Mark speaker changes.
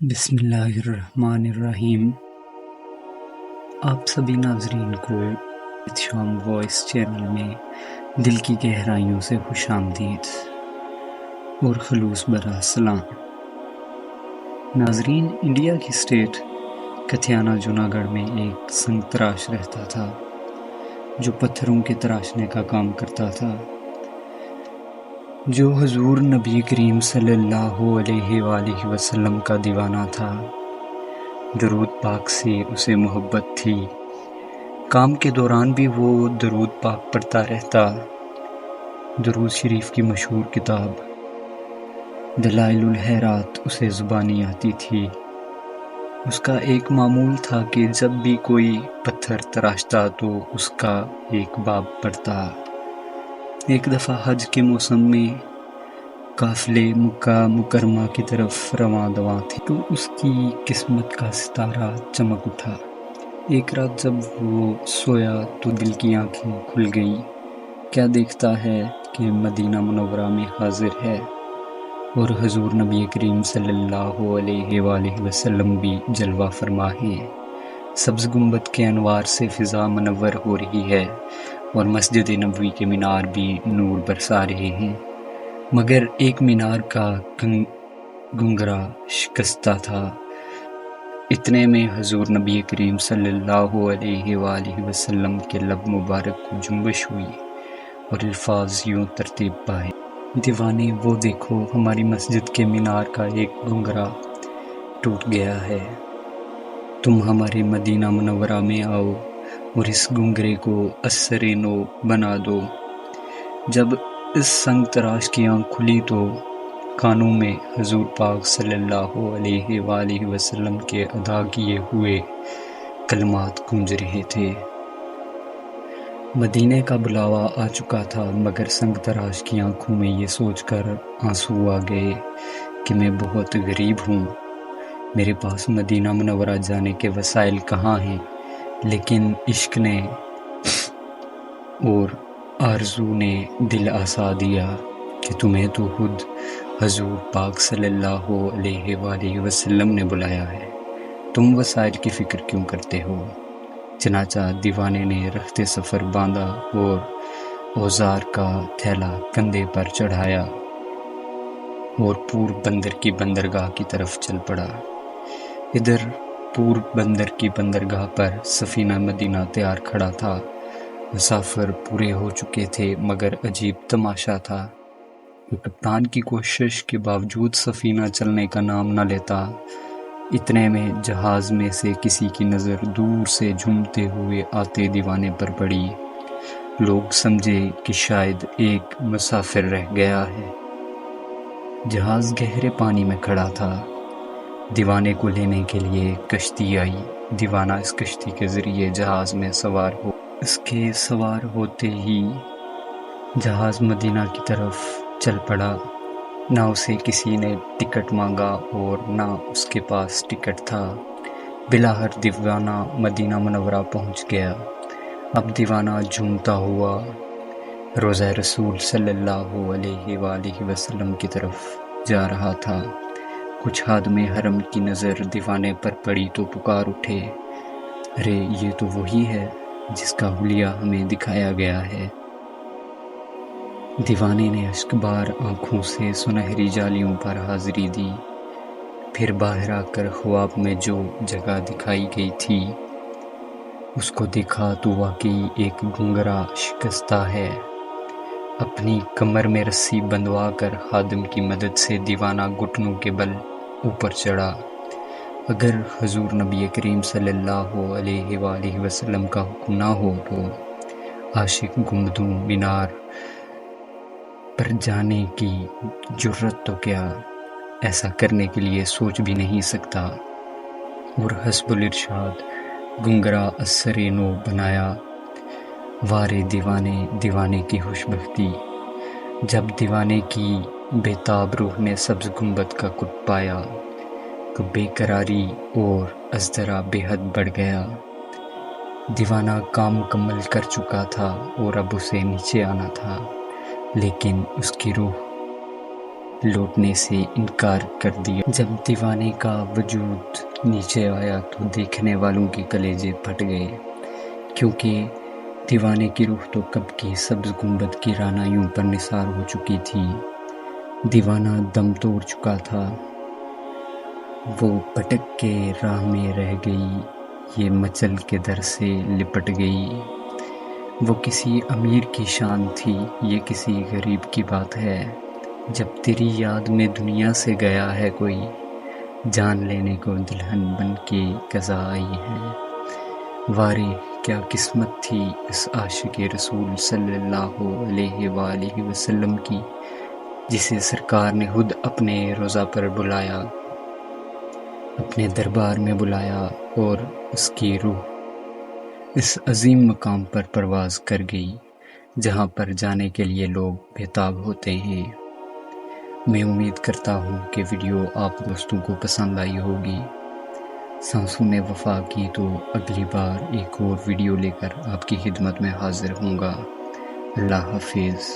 Speaker 1: بسم اللہ الرحمن الرحیم۔ آپ سبھی ناظرین کو شام وائس چینل میں دل کی گہرائیوں سے خوش آمدید اور خلوص برا سلام۔ ناظرین، انڈیا کی اسٹیٹ کتھیانہ جوناگڑھ میں ایک سنگ تراش رہتا تھا جو پتھروں کے تراشنے کا کام کرتا تھا، جو حضور نبی کریم صلی اللہ علیہ وآلہ وسلم کا دیوانہ تھا۔ درود پاک سے اسے محبت تھی، کام کے دوران بھی وہ درود پاک پڑھتا رہتا۔ درود شریف کی مشہور کتاب دلائل الحیرات اسے زبانی آتی تھی۔ اس کا ایک معمول تھا کہ جب بھی کوئی پتھر تراشتا تو اس کا ایک باب پڑھتا۔ ایک دفعہ حج کے موسم میں قافلے مکہ مکرمہ کی طرف رواں دواں تھے تو اس کی قسمت کا ستارہ چمک اٹھا۔ ایک رات جب وہ سویا تو دل کی آنکھیں کھل گئی۔ کیا دیکھتا ہے کہ مدینہ منورہ میں حاضر ہے اور حضور نبی کریم صلی اللہ علیہ وآلہ وسلم بھی جلوہ فرما ہیں۔ سبز گنبد کے انوار سے فضا منور ہو رہی ہے اور مسجد نبوی کے مینار بھی نور برسا رہے ہیں، مگر ایک مینار کا گنگرا شکستہ تھا۔ اتنے میں حضور نبی کریم صلی اللہ علیہ وآلہ وسلم کے لب مبارک کو جنبش ہوئی اور الفاظ یوں ترتیب پائے: دیوانے وہ دیکھو، ہماری مسجد کے مینار کا ایک گنگرا ٹوٹ گیا ہے، تم ہمارے مدینہ منورہ میں آؤ اور اس گنگرے کو اثر نو بنا دو۔ جب اس سنگ تراش کی آنکھ کھلی تو کانوں میں حضور پاک صلی اللہ علیہ وآلہ وسلم کے ادا کیے ہوئے کلمات گونج رہے تھے۔ مدینے کا بلاوا آ چکا تھا، مگر سنگ تراش کی آنکھوں میں یہ سوچ کر آنسو آ گئے کہ میں بہت غریب ہوں، میرے پاس مدینہ منورہ جانے کے وسائل کہاں ہیں۔ لیکن عشق نے اور آرزو نے دل آسا دیا کہ تمہیں تو خود حضور پاک صلی اللہ علیہ وآلہ وسلم نے بلایا ہے، تم وسائل کی فکر کیوں کرتے ہو۔ چنانچہ دیوانے نے رخت سفر باندھا اور اوزار کا تھیلا کندھے پر چڑھایا اور پور بندر کی بندرگاہ کی طرف چل پڑا۔ ادھر پور بندر کی بندرگاہ پر سفینہ مدینہ تیار کھڑا تھا۔ مسافر پورے ہو چکے تھے، مگر عجیب تماشا تھا کہ کپتان کی کوشش کے باوجود سفینہ چلنے کا نام نہ لیتا۔ اتنے میں جہاز میں سے کسی کی نظر دور سے جھومتے ہوئے آتے دیوانے پر پڑی۔ لوگ سمجھے کہ شاید ایک مسافر رہ گیا ہے۔ جہاز گہرے پانی میں کھڑا تھا۔ دیوانے کو لینے کے لیے کشتی آئی۔ دیوانہ اس کشتی کے ذریعے جہاز میں سوار ہو۔ اس کے سوار ہوتے ہی جہاز مدینہ کی طرف چل پڑا۔ نہ اسے کسی نے ٹکٹ مانگا اور نہ اس کے پاس ٹکٹ تھا۔ بلاخر دیوانہ مدینہ منورہ پہنچ گیا۔ اب دیوانہ جھومتا ہوا روضہ رسول صلی اللہ علیہ وآلہ وسلم کی طرف جا رہا تھا۔ کچھ خادم حرم کی نظر دیوانے پر پڑی تو پکار اٹھے: ارے یہ تو وہی ہے جس کا حلیہ ہمیں دکھایا گیا ہے۔ دیوانے نے اشک بار آنکھوں سے سنہری جالیوں پر حاضری دی، پھر باہر آ کر خواب میں جو جگہ دکھائی گئی تھی اس کو دیکھا تو واقعی ایک گنگرا شکستہ ہے۔ اپنی کمر میں رسی بندھوا کر خادم کی مدد سے دیوانہ گھٹنوں کے بل اوپر چڑھا۔ اگر حضور نبی کریم صلی اللہ علیہ وآلہ وسلم کا حکم نہ ہو تو عاشق گنبدوں مینار پر جانے کی جرأت تو کیا ایسا کرنے کے لیے سوچ بھی نہیں سکتا۔ اور حسب الارشاد گنگرا اثر نو بنایا۔ وارے دیوانے، دیوانے کی خوش بختی۔ جب دیوانے کی بےتاب روح نے سبز گنبد کا کٹ پایا تو بے قراری اور ازدراء بے حد بڑھ گیا۔ دیوانہ کام مکمل کر چکا تھا اور اب اسے نیچے آنا تھا، لیکن اس کی روح لوٹنے سے انکار کر دیا۔ جب دیوانے کا وجود نیچے آیا تو دیکھنے والوں کے کلیجے پھٹ گئے، کیونکہ دیوانے کی روح تو کب کی سبز گنبد کی رانائیوں پر نثار ہو چکی تھی۔ دیوانہ دم توڑ چکا تھا، وہ پٹک کے راہ میں رہ گئی، یہ مچل کے در سے لپٹ گئی۔ وہ کسی امیر کی شان تھی، یہ کسی غریب کی بات ہے۔ جب تیری یاد میں دنیا سے گیا ہے کوئی، جان لینے کو دلہن بن کے قضا آئی ہے۔ وارے کیا قسمت تھی اس عاشق رسول صلی اللہ علیہ وآلہ وسلم کی، جسے سرکار نے خود اپنے روضہ پر بلایا، اپنے دربار میں بلایا، اور اس کی روح اس عظیم مقام پر پرواز کر گئی جہاں پر جانے کے لیے لوگ بےتاب ہوتے ہیں۔ میں امید کرتا ہوں کہ ویڈیو آپ دوستوں کو پسند آئی ہوگی۔ سانسوں نے وفا کی تو اگلی بار ایک اور ویڈیو لے کر آپ کی خدمت میں حاضر ہوں گا۔ اللہ حافظ۔